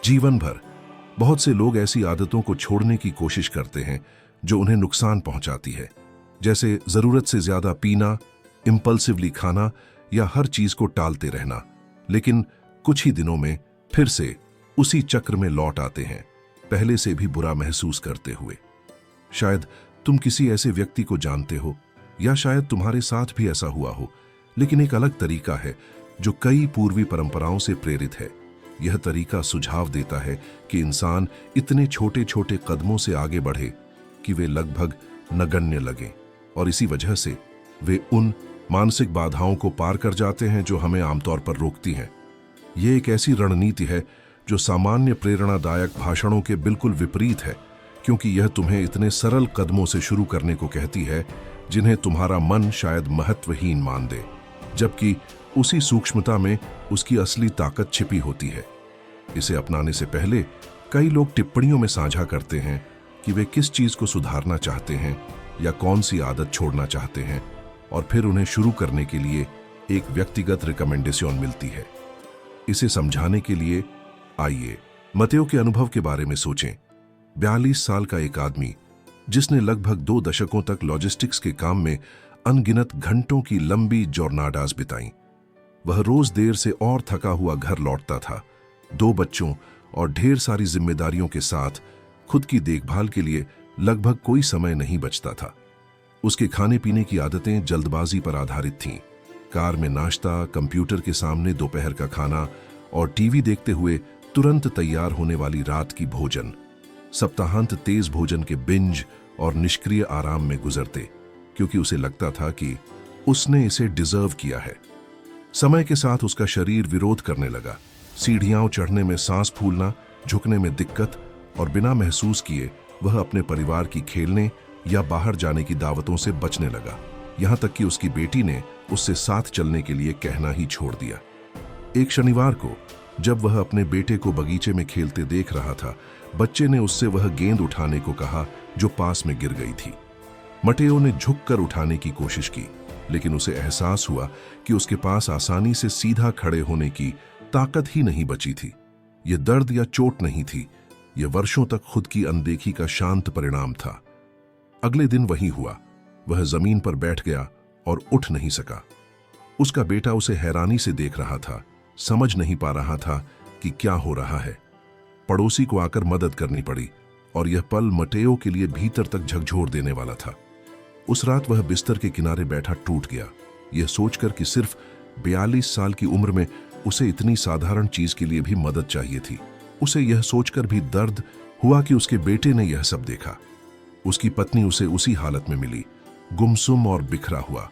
जीवन भर बहुत से लोग ऐसी आदतों को छोड़ने की कोशिश करते हैं जो उन्हें नुकसान पहुंचाती है, जैसे जरूरत से ज्यादा पीना, इंपल्सिवली खाना या हर चीज को टालते रहना। लेकिन कुछ ही दिनों में फिर से उसी चक्र में लौट आते हैं, पहले से भी बुरा महसूस करते हुए। शायद तुम किसी ऐसे व्यक्ति को जानते हो या शायद तुम्हारे साथ भी ऐसा हुआ हो, लेकिन एक अलग तरीका है जो कई पूर्वी परंपराओं से प्रेरित है। यह तरीका सुझाव देता है कि इंसान इतने छोटे छोटे कदमों से आगे बढ़े कि वे लगभग नगण्य लगें, और इसी वजह से वे उन मानसिक बाधाओं को पार कर जाते हैं जो हमें आमतौर पर रोकती हैं। ये एक ऐसी रणनीति है जो सामान्य प्रेरणादायक भाषणों के बिल्कुल विपरीत है, क्योंकि यह तुम्हें इतने सरल कदमों से शुरू करने को कहती है जिन्हें तुम्हारा मन शायद महत्वहीन मान दे, जबकि उसी सूक्ष्मता में उसकी असली ताकत छिपी होती है। इसे अपनाने से पहले कई लोग टिप्पणियों में साझा करते हैं कि वे किस चीज को सुधारना चाहते हैं या कौन सी आदत छोड़ना चाहते हैं, और फिर उन्हें शुरू करने के लिए एक व्यक्तिगत रिकमेंडेशन मिलती है। इसे समझाने के लिए आइए मतेयो के अनुभव के बारे में सोचें। 42 साल का एक आदमी जिसने लगभग 2 दशकों तक लॉजिस्टिक्स के काम में अनगिनत घंटों की लंबी जॉर्नाडास बिताई। वह रोज देर से और थका हुआ घर लौटता था, 2 बच्चों और ढेर सारी जिम्मेदारियों के साथ खुद की देखभाल के लिए लगभग कोई समय नहीं बचता था। उसके खाने पीने की आदतें जल्दबाजी पर आधारित थीं। कार में नाश्ता, कंप्यूटर के सामने दोपहर का खाना और टीवी देखते हुए तुरंत तैयार होने वाली रात की भोजन। सप्ताहांत तेज भोजन के बिंज और निष्क्रिय आराम में गुजरते, क्योंकि उसे लगता था कि उसने इसे डिजर्व किया है। समय के साथ उसका शरीर विरोध करने लगा। सीढ़ियां चढ़ने में सांस फूलना, झुकने में दिक्कत, और बिना महसूस किए वह अपने परिवार की खेलने या बाहर जाने की दावतों से बचने लगा। यहां तक कि उसकी बेटी ने उससे साथ चलने के लिए कहना ही छोड़ दिया। एक शनिवार को जब वह अपने बेटे को बगीचे में खेलते देख रहा था, बच्चे ने उससे वह गेंद उठाने को कहा जो पास में गिर गई थी। मटेओ ने झुककर उठाने की कोशिश की, लेकिन उसे एहसास हुआ कि उसके पास आसानी से सीधा खड़े होने की ताकत ही नहीं बची थी। यह दर्द या चोट नहीं थी, यह वर्षों तक खुद की अनदेखी का शांत परिणाम था। अगले दिन वही हुआ। वह जमीन पर बैठ गया और उठ नहीं सका। उसका बेटा उसे हैरानी से देख रहा था, समझ नहीं पा रहा था कि क्या हो रहा है। पड़ोसी को आकर मदद करनी पड़ी, और यह पल मटेओ के लिए भीतर तक झकझोर देने वाला था। उस रात वह बिस्तर के किनारे बैठा टूट गया, यह सोचकर कि सिर्फ 42 साल की उम्र में उसे इतनी साधारण चीज के लिए भी मदद चाहिए थी। उसे यह सोचकर भी दर्द हुआ कि उसके बेटे ने यह सब देखा। उसकी पत्नी उसे उसी हालत में मिली, गुमसुम और बिखरा हुआ।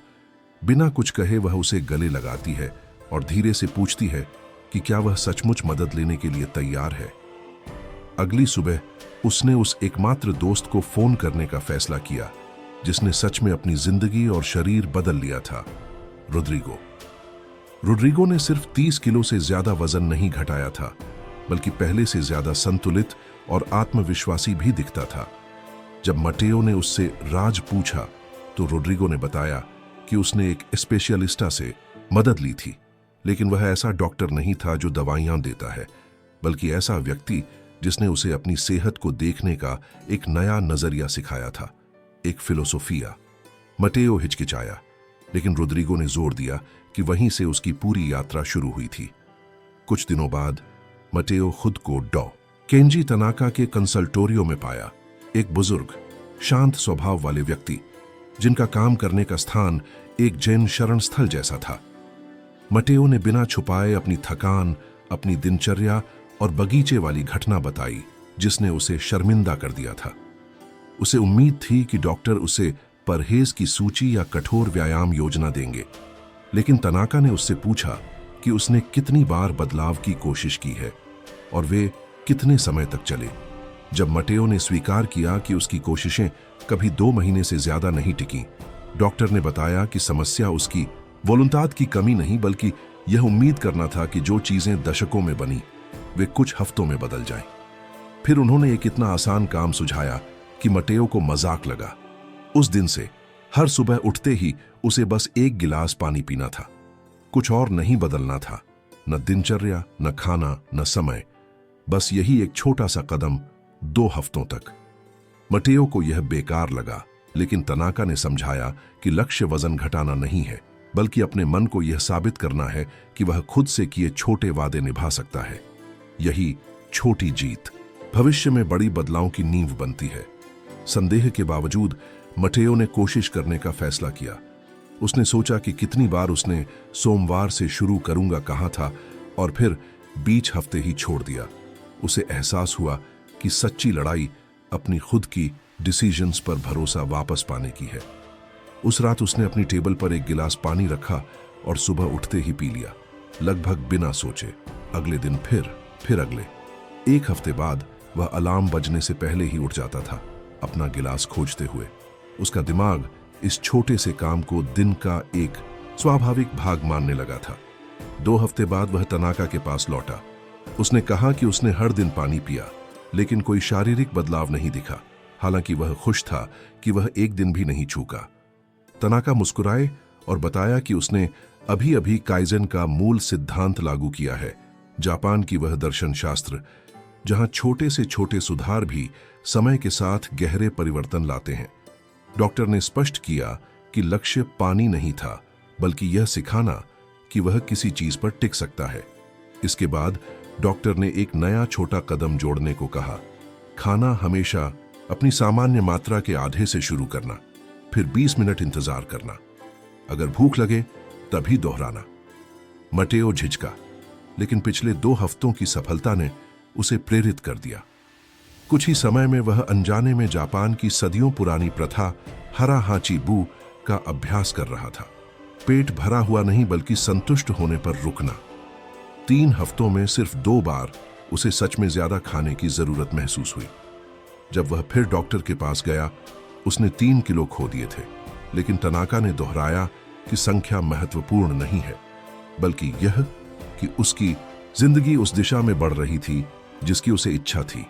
बिना कुछ कहे वह उसे गले लगाती है और धीरे से पूछती है कि क्या वह सचमुच मदद लेने के लिए तैयार है। अगली सुबह उसने उस एकमात्र दोस्त को फोन करने का फैसला किया जिसने सच में अपनी जिंदगी और शरीर बदल लिया था, रोड्रिगो। रोड्रिगो ने सिर्फ 30 किलो से ज्यादा वजन नहीं घटाया था, बल्कि पहले से ज्यादा संतुलित और आत्मविश्वासी भी दिखता था। जब मटेओ ने उससे राज पूछा तो रोड्रिगो ने बताया कि उसने एक स्पेशलिस्टा से मदद ली थी, लेकिन वह ऐसा डॉक्टर नहीं था जो दवाइयां देता है, बल्कि ऐसा व्यक्ति जिसने उसे अपनी सेहत को देखने का एक नया नजरिया सिखाया था, एक फिलोसोफिया। मटेओ हिचकिचाया, लेकिन रोड्रिगो ने जोर दिया कि वहीं से उसकी पूरी यात्रा शुरू हुई थी। कुछ दिनों बाद मटेओ खुद को डॉ. केंजी तनाका के कंसल्टोरियो में पाया, एक बुजुर्ग, शांत स्वभाव वाले व्यक्ति जिनका काम करने का स्थान एक जैन शरण स्थल जैसा था। मटेओ ने बिना छुपाए अपनी थकान, अपनी दिनचर्या और बगीचे वाली घटना बताई जिसने उसे शर्मिंदा कर दिया था। उसे उम्मीद थी कि डॉक्टर उसे परहेज की सूची या कठोर व्यायाम योजना देंगे, लेकिन तनाका ने उससे पूछा कि उसने कितनी बार बदलाव की कोशिश की है और वे कितने समय तक चले। जब मटेओ ने स्वीकार किया कि उसकी कोशिशें कभी 2 महीने से ज्यादा नहीं टिकी, डॉक्टर ने बताया कि समस्या उसकी वोलुंताद की कमी नहीं, बल्कि यह उम्मीद करना था कि जो चीजें दशकों में बनी वे कुछ हफ्तों में बदल जाएं। फिर उन्होंने एक इतना आसान काम सुझाया कि मटेओ को मजाक लगा। उस दिन से हर सुबह उठते ही उसे बस 1 गिलास पानी पीना था, कुछ और नहीं बदलना था, न दिनचर्या, न खाना, न समय, बस यही एक छोटा सा कदम 2 हफ्तों तक। मटेओ को यह बेकार लगा, लेकिन तनाका ने समझाया कि लक्ष्य वजन घटाना नहीं है, बल्कि अपने मन को यह साबित करना है कि वह खुद से किए छोटे वादे निभा सकता है। यही छोटी जीत भविष्य में बड़ी बदलाव की नींव बनती है। संदेह के बावजूद मटेओ ने कोशिश करने का फैसला किया। उसने सोचा कि कितनी बार उसने सोमवार से शुरू करूंगा कहा था और फिर बीच हफ्ते ही छोड़ दिया। उसे एहसास हुआ कि सच्ची लड़ाई अपनी खुद की डिसीजंस पर भरोसा वापस पाने की है। उस रात उसने अपनी टेबल पर एक गिलास पानी रखा और सुबह उठते ही पी लिया, लगभग बिना सोचे। अगले दिन फिर अगले। 1 हफ्ते बाद वह अलार्म बजने से पहले ही उठ जाता था, अपना गिलास खोजते हुए। उसका दिमाग इस छोटे से काम को दिन का एक स्वाभाविक भाग मानने लगा था। 2 हफ्ते बाद वह तनाका के पास लौटा। उसने कहा कि उसने हर दिन पानी पिया, लेकिन कोई शारीरिक बदलाव नहीं दिखा। हालांकि वह खुश था कि वह एक दिन भी नहीं चूका। तनाका मुस्कुराए और बताया कि उसने अभी अभी काइजन का मूल सिद्धांत लागू किया है, जापान की वह दर्शन शास्त्र जहां छोटे से छोटे सुधार भी समय के साथ गहरे परिवर्तन लाते हैं। डॉक्टर ने स्पष्ट किया कि लक्ष्य पानी नहीं था, बल्कि यह सिखाना कि वह किसी चीज पर टिक सकता है। इसके बाद डॉक्टर ने एक नया छोटा कदम जोड़ने को कहा, खाना हमेशा अपनी सामान्य मात्रा के आधे से शुरू करना, फिर 20 मिनट इंतजार करना, अगर भूख लगे तभी दोहराना। मटेओ झिझका, लेकिन पिछले 2 हफ्तों की सफलता ने उसे प्रेरित कर दिया। कुछ ही समय में वह अनजाने में जापान की सदियों पुरानी प्रथा हरा हाची बू का अभ्यास कर रहा था। पेट भरा हुआ नहीं, बल्कि संतुष्ट होने पर रुकना। 3 हफ्तों में सिर्फ 2 बार उसे सच में ज्यादा खाने की जरूरत महसूस हुई। जब वह फिर डॉक्टर के पास गया, उसने 3 किलो खो दिए थे, लेकिन तनाका ने दोहराया कि संख्या महत्वपूर्ण नहीं है, बल्कि यह कि उसकी जिंदगी उस दिशा में बढ़ रही थी जिसकी उसे इच्छा थी।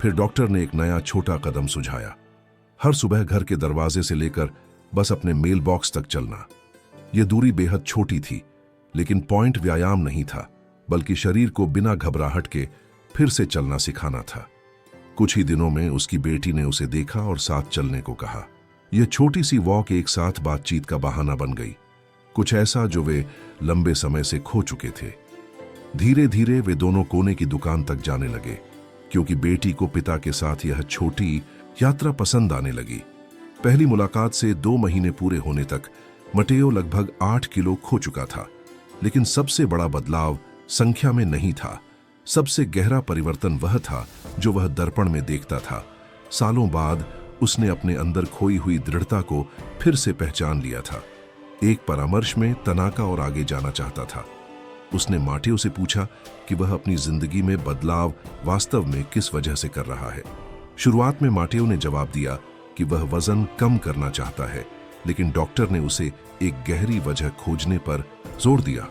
फिर डॉक्टर ने एक नया छोटा कदम सुझाया, हर सुबह घर के दरवाजे से लेकर बस अपने मेल बॉक्स तक चलना। यह दूरी बेहद छोटी थी, लेकिन पॉइंट व्यायाम नहीं था, बल्कि शरीर को बिना घबराहट के फिर से चलना सिखाना था। कुछ ही दिनों में उसकी बेटी ने उसे देखा और साथ चलने को कहा। यह छोटी सी वॉक एक साथ बातचीत का बहाना बन गई, कुछ ऐसा जो वे लंबे समय से खो चुके थे। धीरे धीरे वे दोनों कोने की दुकान तक जाने लगे, क्योंकि बेटी को पिता के साथ यह छोटी यात्रा पसंद आने लगी। पहली मुलाकात से 2 महीने पूरे होने तक मटेओ लगभग 8 किलो खो चुका था, लेकिन सबसे बड़ा बदलाव संख्या में नहीं था। सबसे गहरा परिवर्तन वह था जो वह दर्पण में देखता था। सालों बाद उसने अपने अंदर खोई हुई दृढ़ता को फिर से पहचान लिया था। एक परामर्श में तनाका और आगे जाना चाहता था। उसने माटेओ से पूछा कि वह अपनी जिंदगी में बदलाव वास्तव में किस वजह से कर रहा है। शुरुआत में माटेओ ने जवाब दिया कि वह वजन कम करना चाहता है, लेकिन डॉक्टर ने उसे एक गहरी वजह खोजने पर जोर दिया।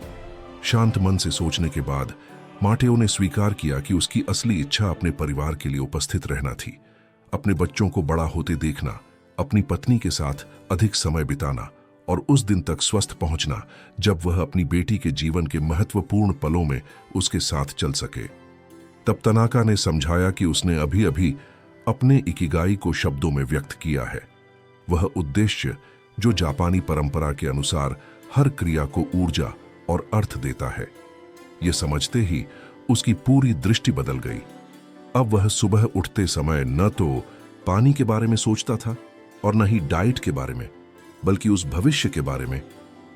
शांत मन से सोचने के बाद माटेओ ने स्वीकार किया कि उसकी असली इच्छा अपने परिवार के लिए उपस्थित रहना थी, अपने बच्चों को बड़ा होते देखना, अपनी पत्नी के साथ अधिक समय बिताना और उस दिन तक स्वस्थ पहुंचना जब वह अपनी बेटी के जीवन के महत्वपूर्ण पलों में उसके साथ चल सके। तब तनाका ने समझाया कि उसने अभी अभी अपने इकिगाई को शब्दों में व्यक्त किया है, वह उद्देश्य जो जापानी परंपरा के अनुसार हर क्रिया को ऊर्जा और अर्थ देता है। यह समझते ही उसकी पूरी दृष्टि बदल गई। अब वह सुबह उठते समय न तो पानी के बारे में सोचता था और न ही डाइट के बारे में, बल्कि उस भविष्य के बारे में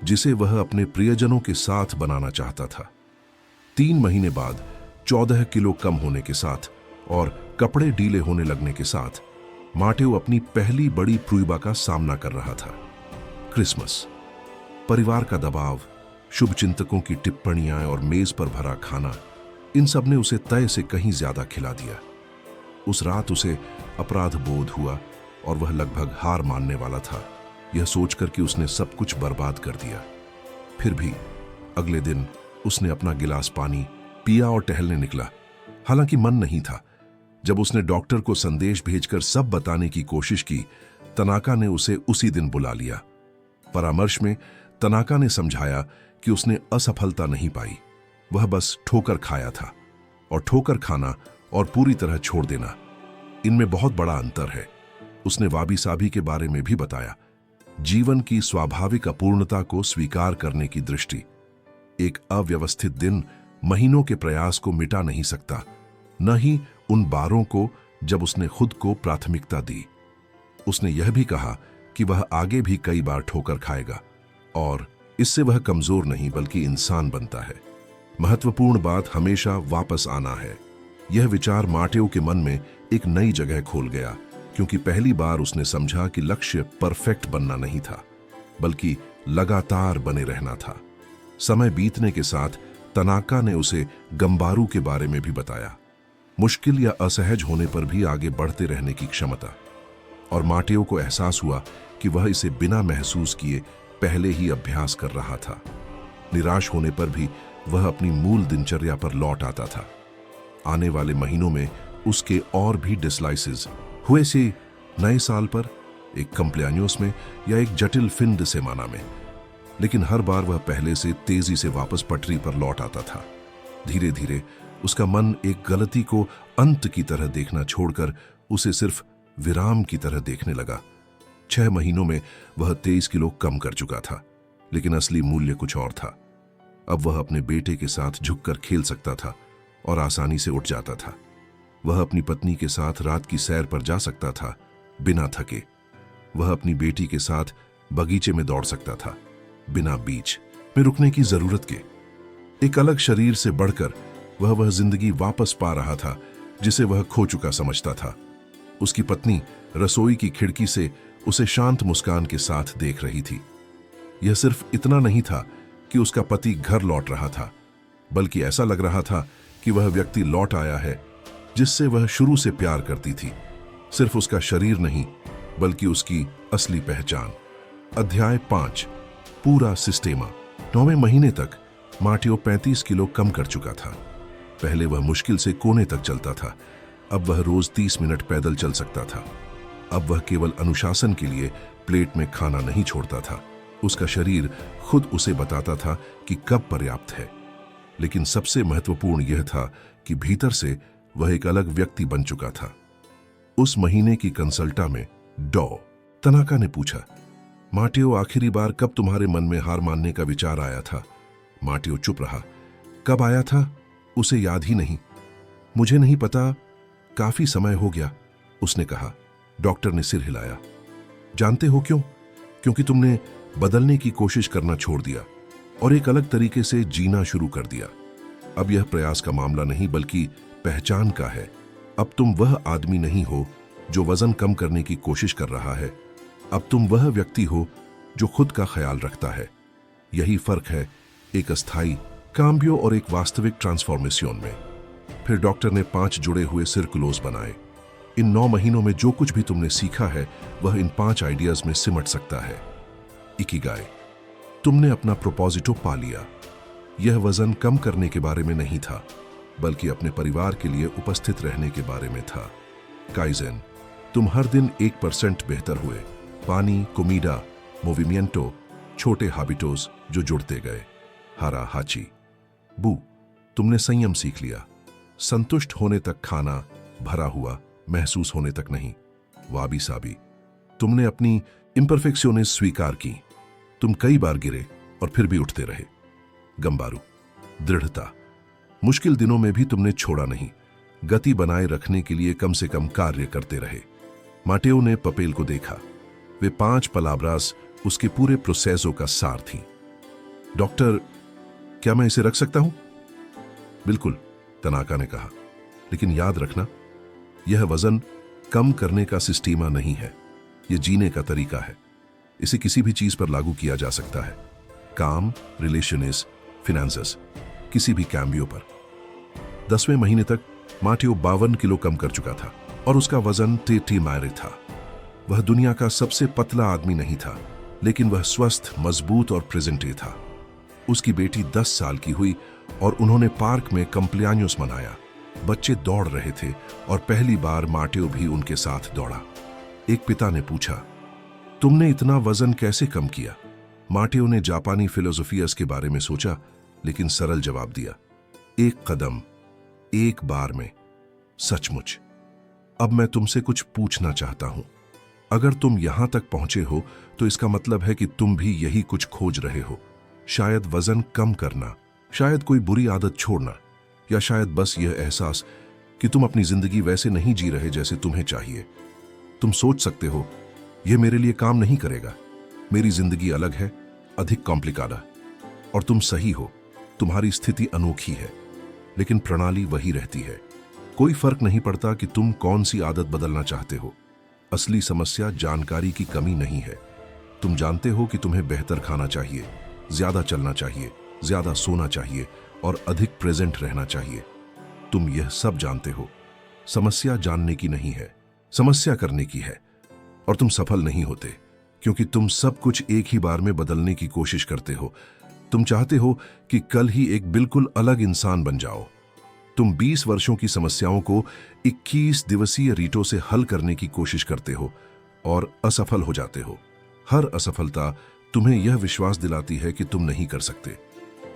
जिसे वह अपने प्रियजनों के साथ बनाना चाहता था। 3 महीने बाद 14 किलो कम होने के साथ और कपड़े ढीले होने लगने के साथ माटेओ अपनी पहली बड़ी प्रूइबा का सामना कर रहा था। क्रिसमस, परिवार का दबाव, शुभचिंतकों की टिप्पणियां और मेज पर भरा खाना, इन सब ने उसे तय से कहीं ज्यादा खिला दिया। उस रात उसे अपराध बोध हुआ और वह लगभग हार मानने वाला था, यह सोचकर कि उसने सब कुछ बर्बाद कर दिया। फिर भी अगले दिन उसने अपना गिलास पानी पिया और टहलने निकला। हालांकि मन नहीं था। जब उसने डॉक्टर को संदेश भेजकर सब बताने की कोशिश की, तनाका ने उसे उसी दिन बुला लिया। परामर्श में तनाका ने समझाया कि उसने असफलता नहीं पाई, वह बस ठोकर खाया था और ठोकर खाना और पूरी तरह छोड़ देना, इनमें बहुत बड़ा अंतर है। उसने वाबी साबी के बारे में भी बताया, जीवन की स्वाभाविक अपूर्णता को स्वीकार करने की दृष्टि। एक अव्यवस्थित दिन महीनों के प्रयास को मिटा नहीं सकता, न ही उन बारों को जब उसने खुद को प्राथमिकता दी। उसने यह भी कहा कि वह आगे भी कई बार ठोकर खाएगा और इससे वह कमजोर नहीं बल्कि इंसान बनता है। महत्वपूर्ण बात हमेशा वापस आना है। यह विचार माटेओ के मन में एक नई जगह खोल गया, क्योंकि पहली बार उसने समझा कि लक्ष्य परफेक्ट बनना नहीं था, बल्कि लगातार बने रहना था। समय बीतने के साथ तनाका ने उसे गंबारू के बारे में भी बताया, मुश्किल या असहज होने पर भी आगे बढ़ते रहने की क्षमता। और माटेओ को एहसास हुआ कि वह इसे बिना महसूस किए पहले ही अभ्यास कर रहा था। निराश होने पर भी वह अपनी मूल दिनचर्या पर लौट आता था। आने वाले महीनों में उसके और भी डिस्लाइसेस हुए से नए साल पर, एक कम्प्लेआनियोस में या एक जटिल फिन दे सेमाना में, लेकिन हर बार वह पहले से तेजी से वापस पटरी पर लौट आता था। धीरे धीरे उसका मन एक गलती को अंत की तरह देखना छोड़कर उसे सिर्फ विराम की तरह देखने लगा। 6 महीनों में वह 23 किलो कम कर चुका था, लेकिन असली मूल्य कुछ और था। अब वह अपने बेटे के साथ झुककर खेल सकता था और आसानी से उठ जाता था। वह अपनी पत्नी के साथ रात की सैर पर जा सकता था बिना थके। वह अपनी बेटी के साथ बगीचे में दौड़ सकता था बिना बीच में रुकने की जरूरत के। एक अलग शरीर से बढ़कर वह जिंदगी वापस पा रहा था जिसे वह खो चुका समझता था। उसकी पत्नी रसोई की खिड़की से उसे शांत मुस्कान के साथ देख रही थी। यह सिर्फ इतना नहीं था कि उसका पति घर लौट रहा था, बल्कि ऐसा लग रहा था कि वह व्यक्ति लौट आया है जिससे वह शुरू से प्यार करती थी। सिर्फ उसका शरीर नहीं, बल्कि उसकी असली पहचान। अध्याय 5, पूरा सिस्टेमा। 9वें महीने तक माटेओ 35 किलो कम कर चुका था। पहले वह मुश्किल से कोने तक चलता था, अब वह रोज 30 मिनट पैदल चल सकता था। अब वह केवल अनुशासन के लिए प्लेट में खाना नहीं छोड़ता था। उसका शरीर खुद उसे बताता था कि कब पर्याप्त है। लेकिन सबसे महत्वपूर्ण यह था कि भीतर से वह एक अलग व्यक्ति बन चुका था। उस महीने की कंसल्टा में डॉ तनाका ने पूछा, माटेओ, आखिरी बार कब तुम्हारे मन में हार मानने का विचार आया था? माटेओ चुप रहा। कब आया था उसे याद ही नहीं। मुझे नहीं पता, काफी समय हो गया, उसने कहा। डॉक्टर ने सिर हिलाया। जानते हो क्यों? क्योंकि तुमने बदलने की कोशिश करना छोड़ दिया और एक अलग तरीके से जीना शुरू कर दिया। अब यह प्रयास का मामला नहीं बल्कि पहचान का है। अब तुम वह आदमी नहीं हो जो वजन कम करने की कोशिश कर रहा है। अब तुम वह व्यक्ति हो जो खुद का ख्याल रखता है। यही फर्क है एक अस्थाई काम्बियो और एक वास्तविक ट्रांसफॉर्मेशन में। फिर डॉक्टर ने 5 जुड़े हुए सर्कुलोस बनाए। इन 9 महीनों में जो कुछ भी तुमने सीखा है वह इन 5 आइडियाज में सिमट सकता है। इकिगाई, तुमने अपना प्रोपोजिटो पा लिया। यह वजन कम करने के बारे में नहीं था, बल्कि अपने परिवार के लिए उपस्थित रहने के बारे में था। काइजेन, तुम हर दिन 1% बेहतर हुए। पानी, कोमीडा, मोविमिएंटो, छोटे हाबिटोस जो जुड़ते गए। हारा हाची। बू, तुमने संयम सीख लिया। संतुष्ट होने तक खाना, भरा हुआ महसूस होने तक नहीं। वाबी साबी, तुमने अपनी इम्परफेक्शनेस स्वीकार की। तुम कई बार गिरे और फिर भी उठते रहे। गंबारू, दृढ़ता, मुश्किल दिनों में भी तुमने छोड़ा नहीं। गति बनाए रखने के लिए कम से कम कार्य करते रहे। माटेओ ने पपेल को देखा। वे 5 पलाब्रास उसके पूरे प्रोसेसो का सार थी। डॉक्टर, क्या मैं इसे रख सकता हूं? बिल्कुल, तनाका ने कहा, लेकिन याद रखना, यह वजन कम करने का सिस्टीमा नहीं है, यह जीने का तरीका है। इसे किसी भी चीज पर लागू किया जा सकता है। काम, रिलेशंस, फिनेंसेस, किसी भी कैम्बियो पर। 10वें महीने तक माटेओ 52 किलो कम कर चुका था और उसका वजन टी मायरे था। वह दुनिया का सबसे पतला आदमी नहीं था, लेकिन वह स्वस्थ, मजबूत और प्रेजेंटे था। उसकी बेटी 10 साल की हुई और उन्होंने पार्क में कम्प्लेआनियोस मनाया। बच्चे दौड़ रहे थे और पहली बार माटेओ भी उनके साथ दौड़ा। एक पिता ने पूछा, तुमने इतना वजन कैसे कम किया? माटेओ ने जापानी फिलोसोफियस के बारे में सोचा, लेकिन सरल जवाब दिया, 1 कदम, एक बार में। सचमुच। अब मैं तुमसे कुछ पूछना चाहता हूं। अगर तुम यहां तक पहुंचे हो तो इसका मतलब है कि तुम भी यही कुछ खोज रहे हो। शायद वजन कम करना, शायद कोई बुरी आदत छोड़ना, या शायद बस यह एहसास कि तुम अपनी जिंदगी वैसे नहीं जी रहे जैसे तुम्हें चाहिए। तुम सोच सकते हो, यह मेरे लिए काम नहीं करेगा, मेरी जिंदगी अलग है, अधिक कॉम्प्लिकेटेड। और तुम सही हो, तुम्हारी स्थिति अनोखी है, लेकिन प्रणाली वही रहती है। कोई फर्क नहीं पड़ता कि तुम कौन सी आदत बदलना चाहते हो। असली समस्या जानकारी की कमी नहीं है। तुम जानते हो कि तुम्हें बेहतर खाना चाहिए, ज्यादा चलना चाहिए, ज्यादा सोना चाहिए और अधिक प्रेजेंट रहना चाहिए। तुम यह सब जानते हो। समस्या जानने की नहीं है, समस्या करने की है। और तुम सफल नहीं होते क्योंकि तुम सब कुछ एक ही बार में बदलने की कोशिश करते हो। तुम चाहते हो कि कल ही एक बिल्कुल अलग इंसान बन जाओ। तुम 20 वर्षों की समस्याओं को 21 दिवसीय रीटो से हल करने की कोशिश करते हो और असफल हो जाते हो। हर असफलता तुम्हें यह विश्वास दिलाती है कि तुम नहीं कर सकते,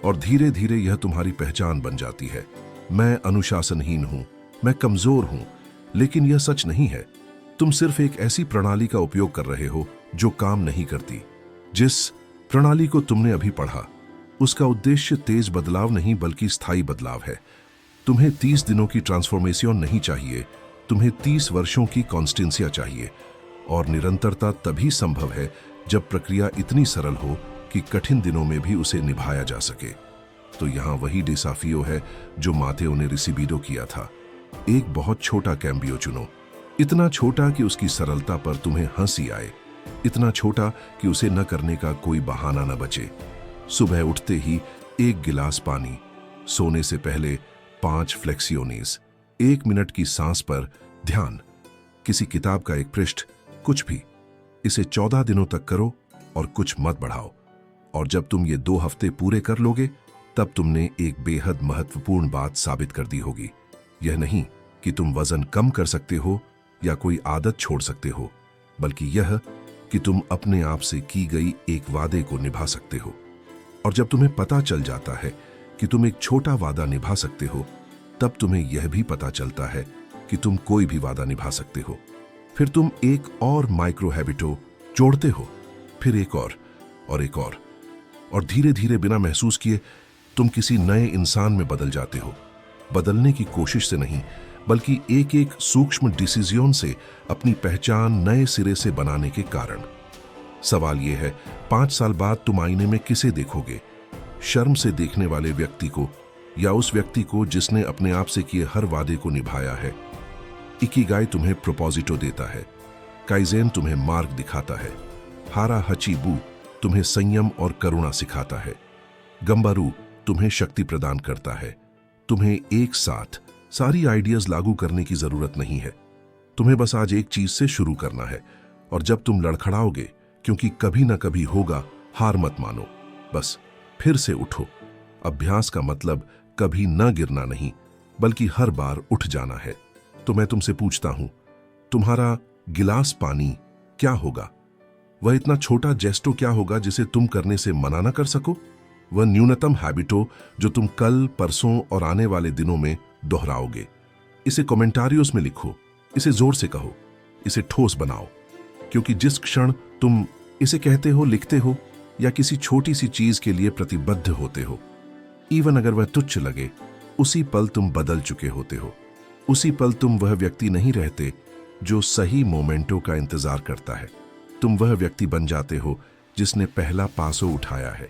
और धीरे धीरे यह तुम्हारी पहचान बन जाती है। मैं अनुशासनहीन हूं, मैं कमजोर हूं। लेकिन यह सच नहीं है। तुम सिर्फ एक ऐसी प्रणाली का उपयोग कर रहे हो जो काम नहीं करती। जिस प्रणाली को तुमने अभी पढ़ा, उसका उद्देश्य तेज बदलाव नहीं बल्कि स्थायी बदलाव है। तुम्हें 30 दिनों की ट्रांसफॉर्मेशन नहीं चाहिए, तुम्हें 30 वर्षों की कॉन्स्टेंसिया चाहिए। और निरंतरता तभी संभव है जब प्रक्रिया इतनी सरल हो कि कठिन दिनों में भी उसे निभाया जा सके। तो यहाँ वही डिसाफियो है जो मातेओ ने रिसिबिडो किया था। एक बहुत छोटा कैम्बियो चुनो, इतना छोटा कि उसकी सरलता पर तुम्हें हंसी आए, इतना छोटा कि उसे न करने का कोई बहाना न बचे। सुबह उठते ही 1 गिलास पानी, सोने से पहले 5 फ्लेक्सियोनीज, 1 मिनट की सांस पर ध्यान, किसी किताब का एक पृष्ठ, कुछ भी। इसे 14 दिनों तक करो और कुछ मत बढ़ाओ। और जब तुम ये 2 हफ्ते पूरे कर लोगे, तब तुमने एक बेहद महत्वपूर्ण बात साबित कर दी होगी। यह नहीं कि तुम वजन कम कर सकते हो या कोई आदत छोड़ सकते हो, बल्कि यह कि तुम अपने आप से की गई एक वादे को निभा सकते हो। और जब तुम्हें पता चल जाता है कि तुम एक छोटा वादा निभा सकते हो, तब तुम्हें यह भी पता चलता है कि तुम कोई भी वादा निभा सकते हो। फिर तुम एक और माइक्रो हैबिटो जोड़ते हो, फिर एक और एक और धीरे धीरे बिना महसूस किए तुम किसी नए इंसान में बदल जाते हो। बदलने की कोशिश से नहीं, बल्कि एक एक सूक्ष्म डिसीजन से अपनी पहचान नए सिरे से बनाने के कारण। सवाल यह है, 5 साल बाद तुम आईने में किसे देखोगे? शर्म से देखने वाले व्यक्ति को, या उस व्यक्ति को जिसने अपने आप से किए हर वादे को निभाया है? इकिगाई तुम्हें प्रोपोजिटो देता है, काइजेन तुम्हें मार्ग दिखाता है, हारा हचीबू तुम्हें संयम और करुणा सिखाता है, गंबारू तुम्हें शक्ति प्रदान करता है। तुम्हें एक साथ सारी आइडियाज लागू करने की जरूरत नहीं है। तुम्हें बस आज एक चीज से शुरू करना है। और जब तुम लड़खड़ाओगे, क्योंकि कभी ना कभी होगा, हार मत मानो, बस फिर से उठो। अभ्यास का मतलब कभी न गिरना नहीं, बल्कि हर बार उठ जाना है। तो मैं तुमसे पूछता हूं, तुम्हारा गिलास पानी क्या होगा? वह इतना छोटा जेस्टो क्या होगा जिसे तुम करने से मना न कर सको? वह न्यूनतम हैबिटो जो तुम कल, परसों और आने वाले दिनों में दोहराओगे? इसे कमेंटारियोस में लिखो, इसे जोर से कहो, इसे ठोस बनाओ। क्योंकि जिस क्षण तुम इसे कहते हो, लिखते हो या किसी छोटी सी चीज के लिए प्रतिबद्ध होते हो, इवन अगर वह तुच्छ लगे, उसी पल तुम बदल चुके होते हो। उसी पल तुम वह व्यक्ति नहीं रहते जो सही मोमेंटों का इंतजार करता है। तुम वह व्यक्ति बन जाते हो जिसने पहला पासो उठाया है,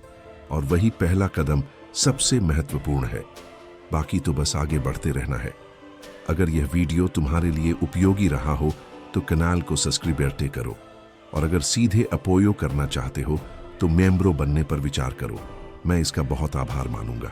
और वही पहला कदम सबसे महत्वपूर्ण है। बाकी तो बस आगे बढ़ते रहना है। अगर यह वीडियो तुम्हारे लिए उपयोगी रहा हो तो कैनाल को सब्सक्राइब करो, और अगर सीधे अपोयो करना चाहते हो तो मेंबरो बनने पर विचार करो। मैं इसका बहुत आभार मानूंगा।